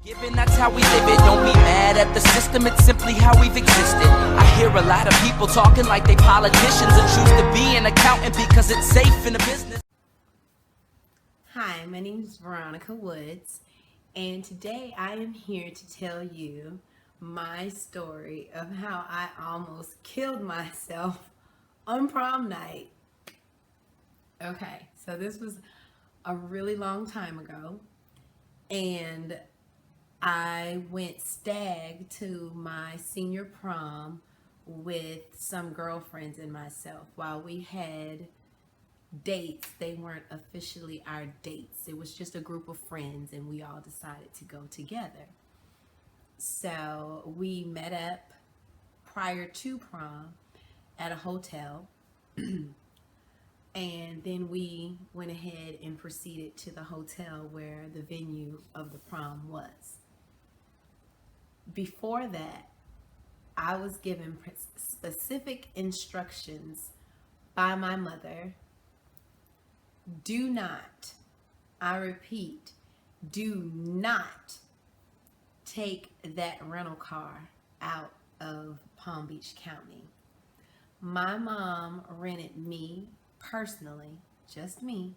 Given that's how we live it, don't be mad at the system, it's simply how we've existed. I hear a lot of people talking like they politicians and choose to be an accountant because it's safe in the business. Hi, my name is Veronica Woods, and today I am here to tell you my story of how I almost killed myself on prom night. Okay, so this was a really long time ago, and I went stag to my senior prom with some girlfriends and myself. While we had dates, they weren't officially our dates. It was just a group of friends, and we all decided to go together. So we met up prior to prom at a hotel, and then we went ahead and proceeded to the hotel where the venue of the prom was. Before that, I was given specific instructions by my mother. Do not, I repeat, do not take that rental car out of Palm Beach County. My mom rented me personally, just me,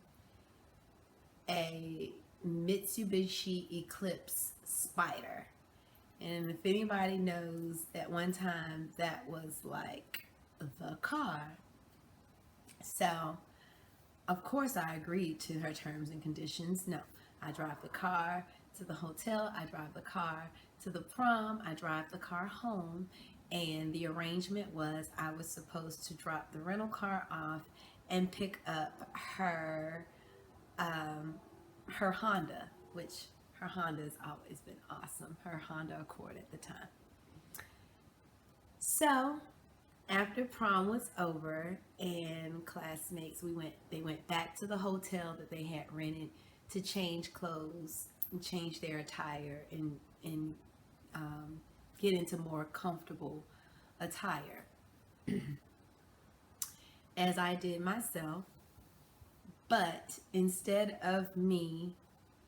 a Mitsubishi Eclipse Spider. And if anybody knows, at one time that was like the car. So, of course, I agreed to her terms and conditions. No, I drive the car to the hotel, I drive the car to the prom, I drive the car home. And the arrangement was I was supposed to drop the rental car off and pick up her Honda, which her Honda has always been awesome. Her Honda Accord at the time. So after prom was over and classmates, they went back to the hotel that they had rented to change clothes and change their attire and get into more comfortable attire, as I did myself. But instead of me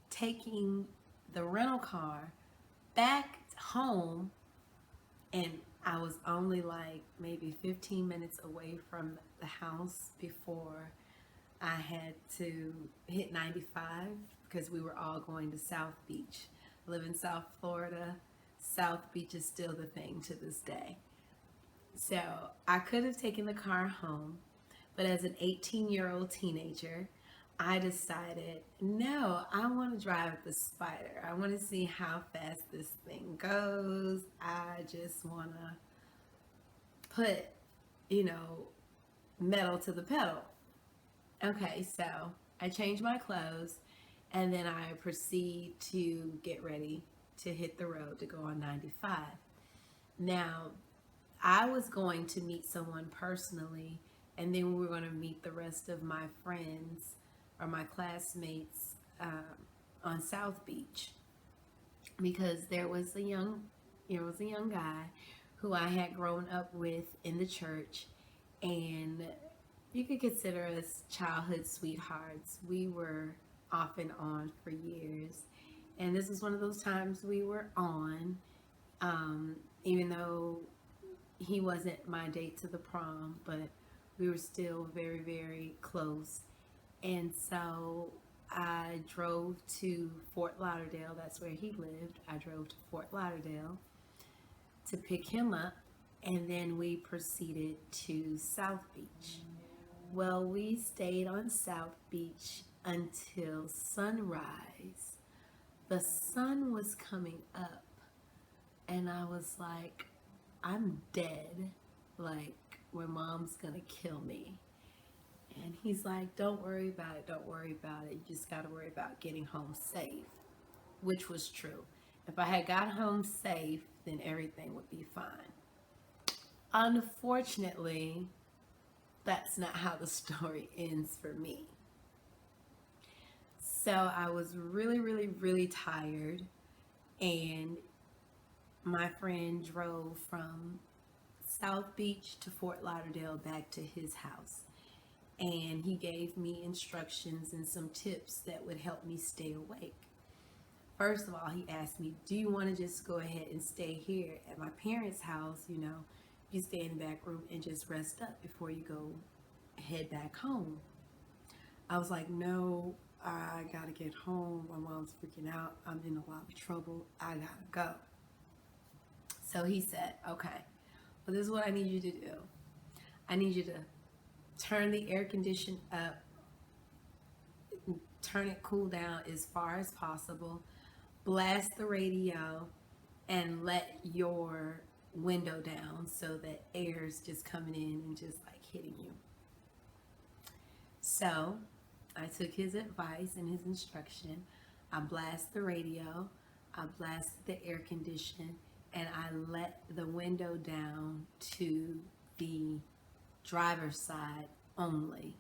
taking the rental car back home, and I was only like maybe 15 minutes away from the house before I had to hit 95 because we were all going to South Beach. I live in South Florida. South Beach is still the thing to this day. So I could have taken the car home, but as an 18-year-old teenager, I decided, no, I want to drive the Spider. I want to see how fast this thing goes. I just want to put, metal to the pedal. Okay, so I changed my clothes, and then I proceed to get ready to hit the road to go on 95. Now, I was going to meet someone personally, and then we were going to meet the rest of my friends or my classmates on South Beach, because there was a young guy who I had grown up with in the church, and you could consider us childhood sweethearts. We were off and on for years, and this is one of those times we were on, even though he wasn't my date to the prom, but we were still very, very close. And so I drove to Fort Lauderdale. That's where he lived. I drove to Fort Lauderdale to pick him up, and then we proceeded to South Beach. Well, we stayed on South Beach until sunrise. The sun was coming up, and I was like, I'm dead. Like, my mom's gonna kill me. And he's like, don't worry about it, don't worry about it. You just got to worry about getting home safe, which was true. If I had got home safe, then everything would be fine. Unfortunately, that's not how the story ends for me. So I was really, really, really tired, and my friend drove from South Beach to Fort Lauderdale back to his house. And he gave me instructions and some tips that would help me stay awake. First of all, he asked me, do you want to just go ahead and stay here at my parents' house? You know, you stay in the back room and just rest up before you go head back home. I was like, no, I gotta get home. My mom's freaking out. I'm in a lot of trouble. I gotta go. So he said, okay, well, this is what I need you to do. I need you to turn the air condition up, turn it cool down as far as possible, blast the radio, and let your window down so that air's just coming in and just like hitting you. So I took his advice and his instruction. I blasted the radio, I blasted the air condition, and I let the window down to the driver's side only.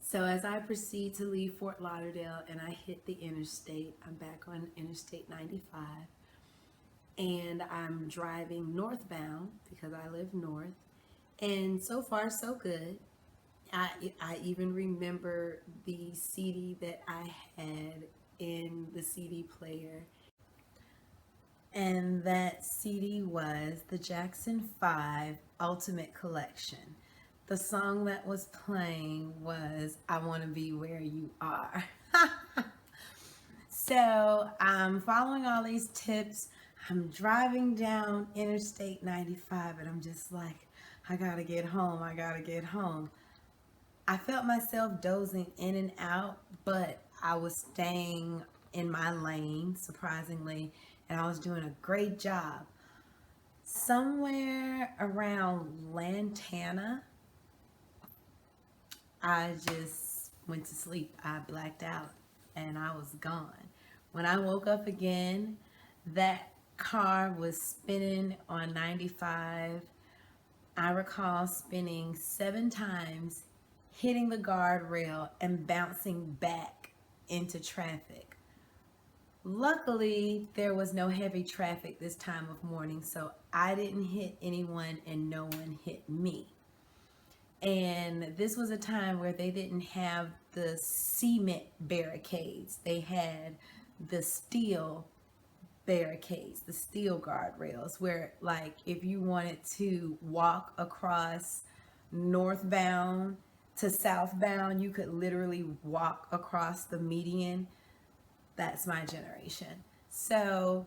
So as I proceed to leave Fort Lauderdale and I hit the interstate, I'm back on Interstate 95, and I'm driving northbound because I live north, and so far so good. I even remember the CD that I had in the CD player, and that CD was the Jackson 5 Ultimate Collection. The song that was playing was I Want to Be Where You Are. So I'm following all these tips. I'm driving down Interstate 95 and I'm just like, I gotta get home. I gotta get home. I felt myself dozing in and out, but I was staying in my lane, surprisingly, and I was doing a great job. Somewhere around Lantana, I just went to sleep. I blacked out and I was gone. When I woke up again, that car was spinning on 95. I recall spinning 7 times, hitting the guardrail and bouncing back into traffic. Luckily, there was no heavy traffic this time of morning, so I didn't hit anyone and no one hit me. And this was a time where they didn't have the cement barricades. They had the steel barricades, the steel guardrails, where like if you wanted to walk across northbound to southbound, you could literally walk across the median. That's my generation. So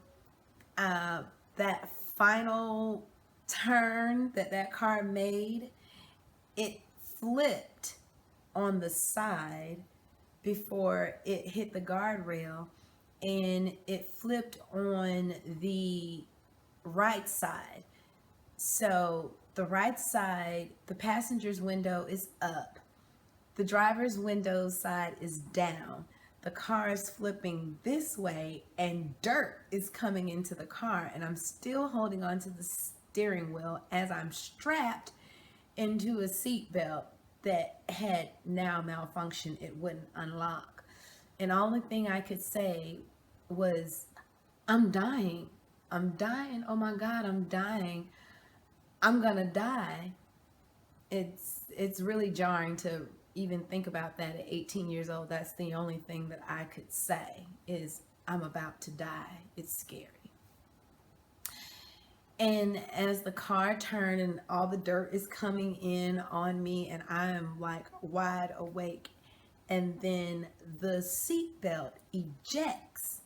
that final turn that car made, it flipped on the side before it hit the guardrail, and it flipped on the right side. So the right side, the passenger's window is up. The driver's window side is down. The car is flipping this way and dirt is coming into the car, and I'm still holding onto the steering wheel as I'm strapped into a seat belt that had now malfunctioned. It wouldn't unlock. And the only thing I could say was, I'm dying. I'm dying. Oh my God, I'm dying. I'm gonna die. It's really jarring to even think about that at 18 years old. That's the only thing that I could say is I'm about to die. It's scary. And as the car turned and all the dirt is coming in on me and I am like wide awake, and then the seatbelt ejects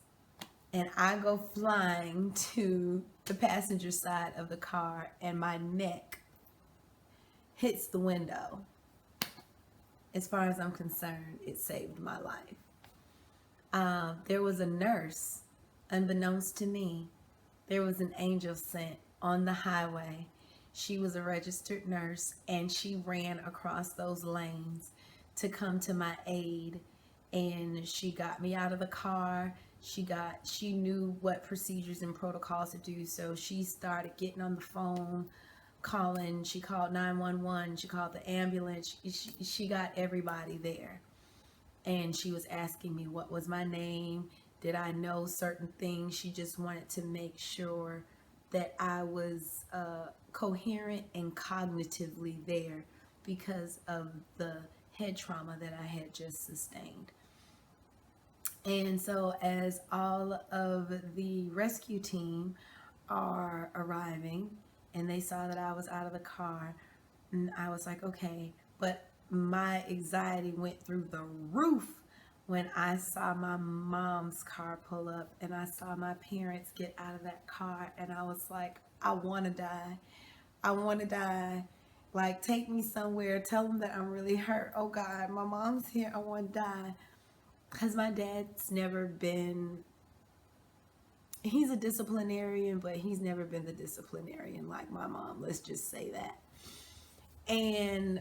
and I go flying to the passenger side of the car and my neck hits the window. As far as I'm concerned, it saved my life. There was a nurse, unbeknownst to me, there was an angel sent on the highway. She was a registered nurse and she ran across those lanes to come to my aid, and she got me out of the car. She knew what procedures and protocols to do, so she started getting on the phone, calling. She called 911, she called the ambulance. She got everybody there, and she was asking me what was my name, did I know certain things. She just wanted to make sure that I was coherent and cognitively there because of the head trauma that I had just sustained. And so, as all of the rescue team are arriving and they saw that I was out of the car, and I was like, okay. But my anxiety went through the roof when I saw my mom's car pull up and I saw my parents get out of that car. And I was like, I want to die. I want to die. Like, take me somewhere. Tell them that I'm really hurt. Oh God, my mom's here. I want to die. Because my dad's never been, he's a disciplinarian, but he's never been the disciplinarian like my mom. Let's just say that. And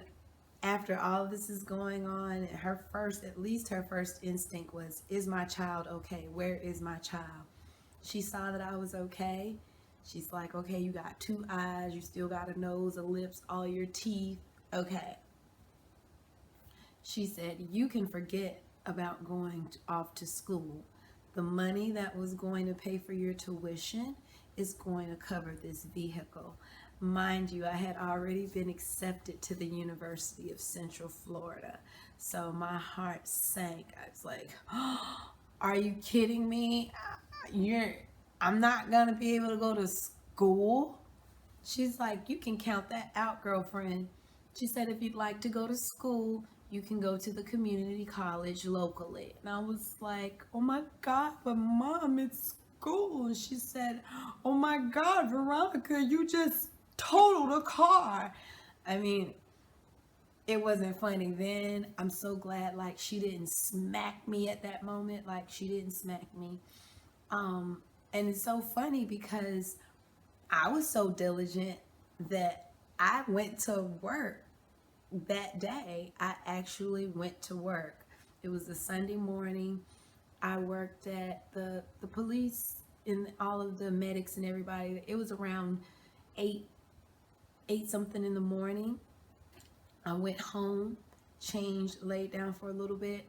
after all of this is going on, her first, at least her first instinct was, is my child okay? Where is my child? She saw that I was okay. She's like, okay, you got two eyes, you still got a nose, a lips, all your teeth. Okay. She said, you can forget about going off to school. The money that was going to pay for your tuition is going to cover this vehicle. Mind you, I had already been accepted to the University of Central Florida. So my heart sank. I was like, oh, are you kidding me? I'm not going to be able to go to school? She's like, you can count that out, girlfriend. She said, if you'd like to go to school, you can go to the community college locally. And I was like, oh my God, but mom, it's school. And she said, oh my God, Veronica, you just totaled a car. I mean, it wasn't funny then. I'm so glad, like, she didn't smack me at that moment. Like, she didn't smack me. And it's so funny because I was so diligent that I went to work that day. I actually went to work. It was a Sunday morning. I worked at the police and all of the medics and everybody. It was around 8 something in the morning. I went home, changed, laid down for a little bit.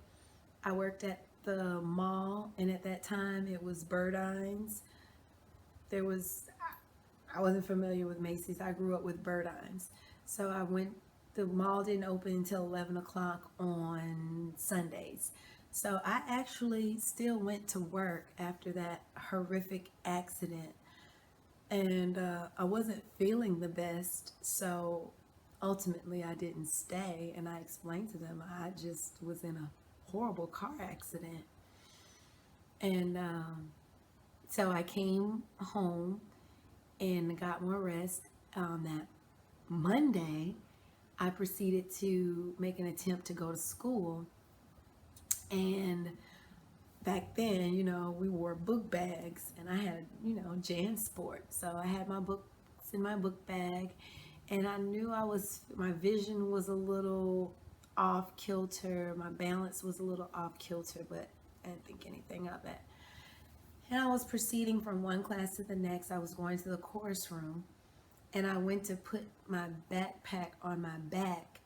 I worked at the mall, and at that time it was Burdines. I wasn't familiar with Macy's. I grew up with Burdines. So the mall didn't open until 11 o'clock on Sundays. So I actually still went to work after that horrific accident. And I wasn't feeling the best. So ultimately I didn't stay. And I explained to them I just was in a horrible car accident. And so I came home and got more rest. On that Monday, I proceeded to make an attempt to go to school. And back then, we wore book bags, and I had, JanSport. So I had my books in my book bag, and I knew my vision was a little off kilter. My balance was a little off kilter, but I didn't think anything of it. And I was proceeding from one class to the next. I was going to the chorus room, and I went to put my backpack on my back,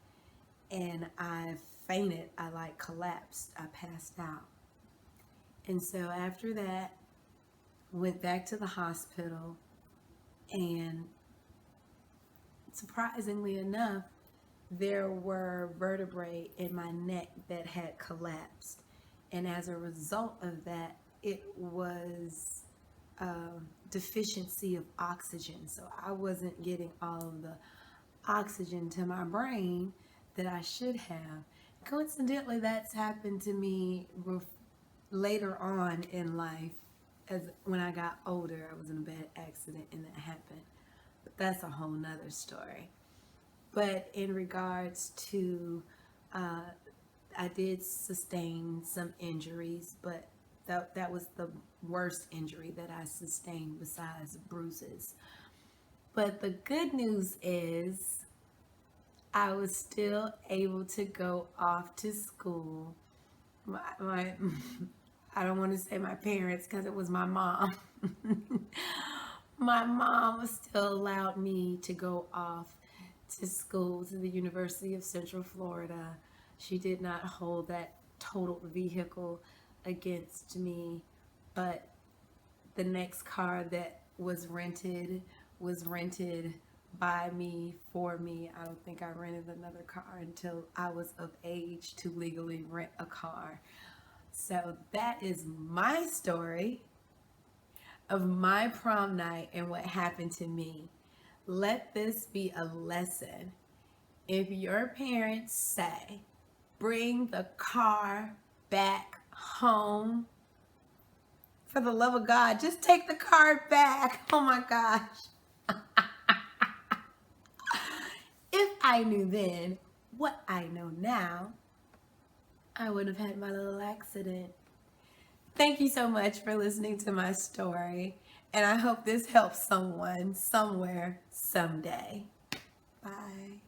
and I fainted. I collapsed. I passed out. And so after that, went back to the hospital, and surprisingly enough, there were vertebrae in my neck that had collapsed. And as a result of that, it was deficiency of oxygen. So I wasn't getting all of the oxygen to my brain that I should have. Coincidentally, that's happened to me later on in life. As when I got older, I was in a bad accident and that happened. But that's a whole nother story. But in regards to, I did sustain some injuries, but that was the worst injury that I sustained besides bruises. But the good news is I was still able to go off to school. My I don't want to say my parents because it was my mom. My mom still allowed me to go off to school, to the University of Central Florida. She did not hold that totaled vehicle against me, but the next car that was rented by me, for me. I don't think I rented another car until I was of age to legally rent a car. So that is my story of my prom night and what happened to me. Let this be a lesson. If your parents say, bring the car back home, for the love of God, just take the car back. Oh my gosh. If I knew then what I know now, I would have had my little accident. Thank you so much for listening to my story, and I hope this helps someone somewhere someday. Bye.